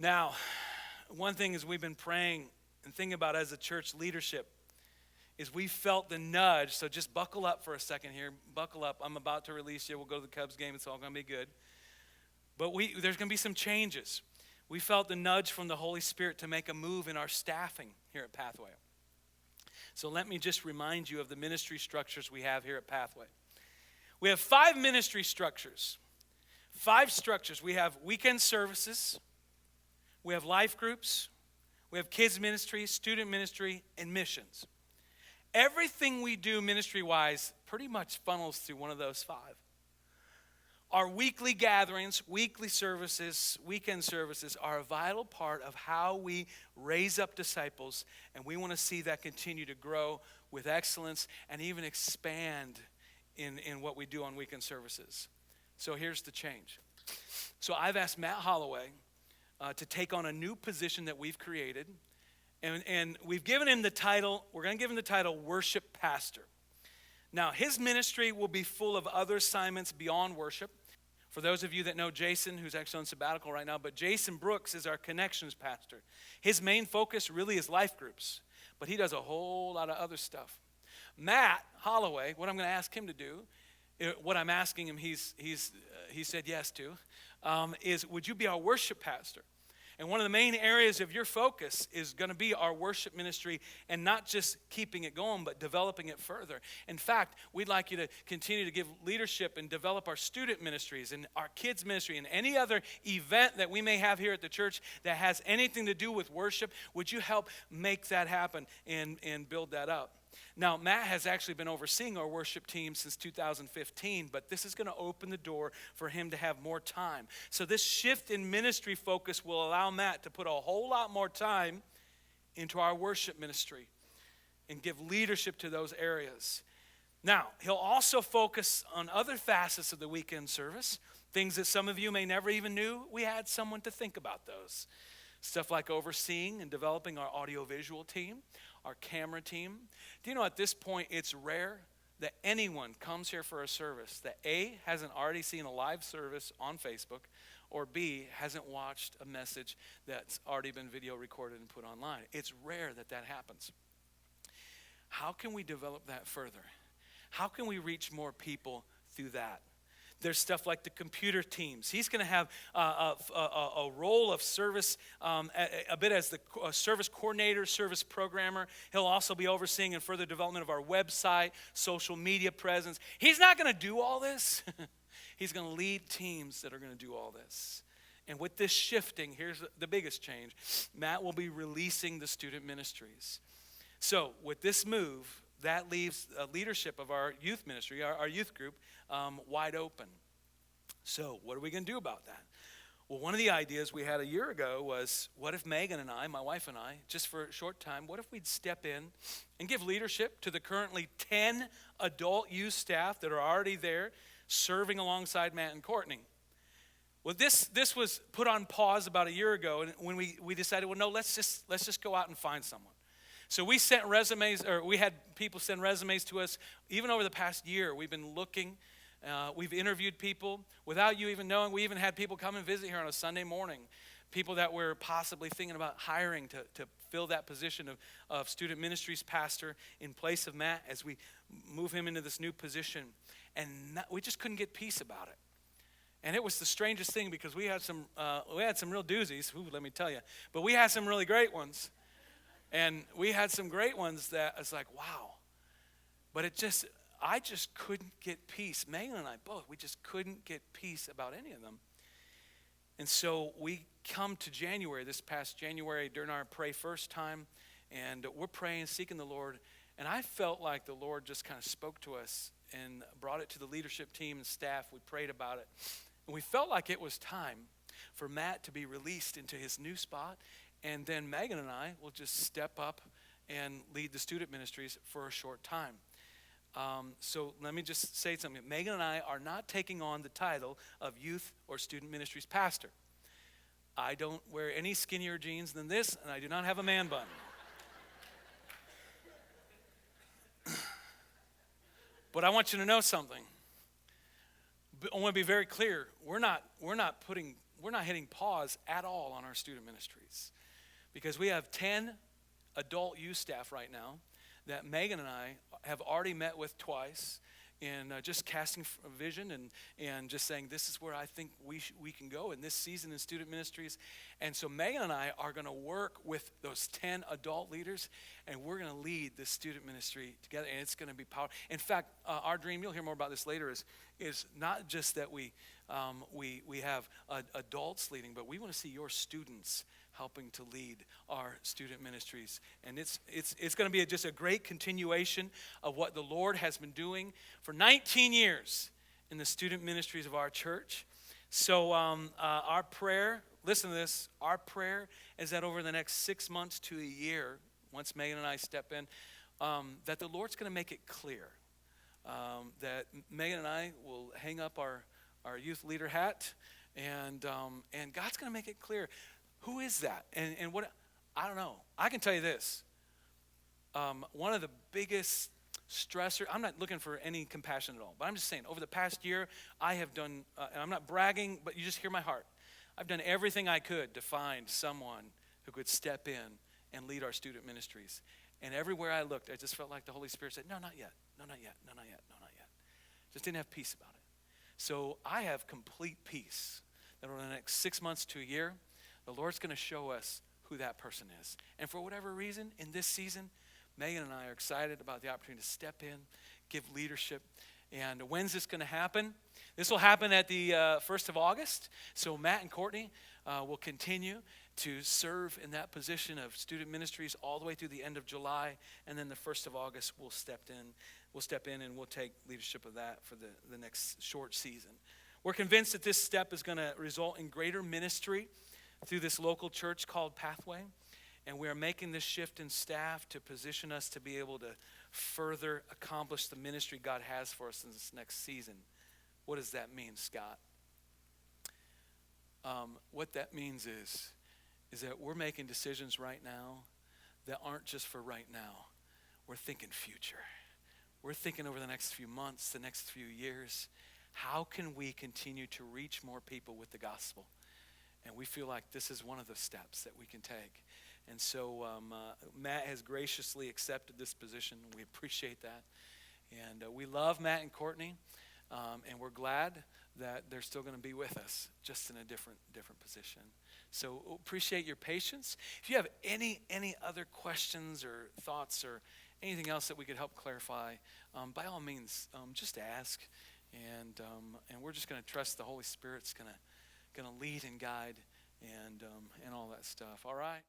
Now, one thing is we've been praying and thinking about as a church leadership is we felt the nudge. So just buckle up for a second here. Buckle up. I'm about to release you. We'll go to the Cubs game. It's all going to be good. But there's going to be some changes. We felt the nudge from the Holy Spirit to make a move in our staffing here at Pathway. So let me just remind you of the ministry structures we have here at Pathway. We have 5 ministry structures. 5 structures. We have weekend services. We have life groups. We have kids ministry, student ministry, and missions. Everything we do ministry-wise pretty much funnels through one of those 5. Our weekly gatherings, weekly services, weekend services are a vital part of how we raise up disciples, and we want to see that continue to grow with excellence and even expand in what we do on weekend services. So here's the change. So I've asked Matt Holloway to take on a new position that we've created, and we've given him the title, we're going to give him the title Worship Pastor. Now, his ministry will be full of other assignments beyond worship. For those of you that know Jason, who's actually on sabbatical right now, but Jason Brooks is our connections pastor. His main focus really is life groups, but he does a whole lot of other stuff. Matt Holloway, what I'm going to ask him to do, what I'm asking him, he said yes to, is would you be our worship pastor? And one of the main areas of your focus is going to be our worship ministry, and not just keeping it going, but developing it further. In fact, we'd like you to continue to give leadership and develop our student ministries and our kids ministry and any other event that we may have here at the church that has anything to do with worship. Would you help make that happen and build that up? Now, Matt has actually been overseeing our worship team since 2015, but this is going to open the door for him to have more time. So this shift in ministry focus will allow Matt to put a whole lot more time into our worship ministry and give leadership to those areas. Now, he'll also focus on other facets of the weekend service, things that some of you may never even knew we had someone to think about those. Stuff like overseeing and developing our audiovisual team, our camera team. Do you know at this point it's rare that anyone comes here for a service that A, hasn't already seen a live service on Facebook, or B, hasn't watched a message that's already been video recorded and put online. It's rare that that happens. How can we develop that further? How can we reach more people through that? There's stuff like the computer teams. He's going to have a role of service, a bit as the service coordinator, service programmer. He'll also be overseeing and further development of our website, social media presence. He's not going to do all this. He's going to lead teams that are going to do all this. And with this shifting, here's the biggest change. Matt will be releasing the student ministries. So with this move, that leaves leadership of our youth ministry, our youth group, wide open. So what are we going to do about that? Well, one of the ideas we had a year ago was, what if Megan and I, my wife and I, just for a short time, what if we'd step in and give leadership to the currently 10 adult youth staff that are already there serving alongside Matt and Courtney? Well, this was put on pause about a year ago, and when we decided, well, no, let's just go out and find someone. So we sent resumes, or we had people send resumes to us. Even over the past year, we've been looking. We've interviewed people without you even knowing. We even had people come and visit here on a Sunday morning. People that we're possibly thinking about hiring to fill that position of student ministries pastor in place of Matt as we move him into this new position. And we just couldn't get peace about it. And it was the strangest thing because we had some real doozies. Ooh, let me tell you. But we had some really great ones. And we had some great ones that it's like, wow. But I just couldn't get peace. Megan and I both, we just couldn't get peace about any of them. And so we come to January, this past January, during our Pray First time, and we're praying, seeking the Lord. And I felt like the Lord just kind of spoke to us and brought it to the leadership team and staff. We prayed about it. And we felt like it was time for Matt to be released into his new spot. And then Megan and I will just step up and lead the student ministries for a short time. So let me just say something. Megan and I are not taking on the title of youth or student ministries pastor. I don't wear any skinnier jeans than this, and I do not have a man bun. But I want you to know something. I want to be very clear. We're not putting we're not hitting pause at all on our student ministries because we have 10 adult youth staff right now that Megan and I have already met with twice in just casting a vision and just saying this is where I think we can go in this season in student ministries. And so Megan and I are going to work with those 10 adult leaders, and we're going to lead the student ministry together, and it's going to be powerful. In fact, our dream, you'll hear more about this later, is not just that we have adults leading, but we want to see your students helping to lead our student ministries. And it's going to be just a great continuation of what the Lord has been doing for 19 years in the student ministries of our church. So our prayer, listen to this, our prayer is that over the next 6 months to a year, once Megan and I step in, that the Lord's going to make it clear that Megan and I will hang up our youth leader hat, and God's going to make it clear. Who is that? And what, I don't know. I can tell you this. One of the biggest stressor, I'm not looking for any compassion at all, but I'm just saying, over the past year, I have done, and I'm not bragging, but you just hear my heart. I've done everything I could to find someone who could step in and lead our student ministries. And everywhere I looked, I just felt like the Holy Spirit said, no, not yet, no, not yet, no, not yet, no, not yet. Just didn't have peace about it. So I have complete peace that over the next 6 months to a year, the Lord's going to show us who that person is. And for whatever reason, in this season, Megan and I are excited about the opportunity to step in, give leadership. And when's this going to happen? This will happen at the 1st of August. So Matt and Courtney will continue to serve in that position of student ministries all the way through the end of July. And then the 1st of August, we'll step in and we'll take leadership of that for the next short season. We're convinced that this step is going to result in greater ministry through this local church called Pathway, and we are making this shift in staff to position us to be able to further accomplish the ministry God has for us in this next season. What does that mean, Scott? What that means is that we're making decisions right now that aren't just for right now. We're thinking future. We're thinking over the next few months, the next few years, how can we continue to reach more people with the gospel? And we feel like this is one of the steps that we can take. And so Matt has graciously accepted this position. We appreciate that. And we love Matt and Courtney. And we're glad that they're still going to be with us, just in a different position. So appreciate your patience. If you have any other questions or thoughts or anything else that we could help clarify, by all means, just ask. And we're just going to trust the Holy Spirit's going to lead and guide and all that stuff. All right?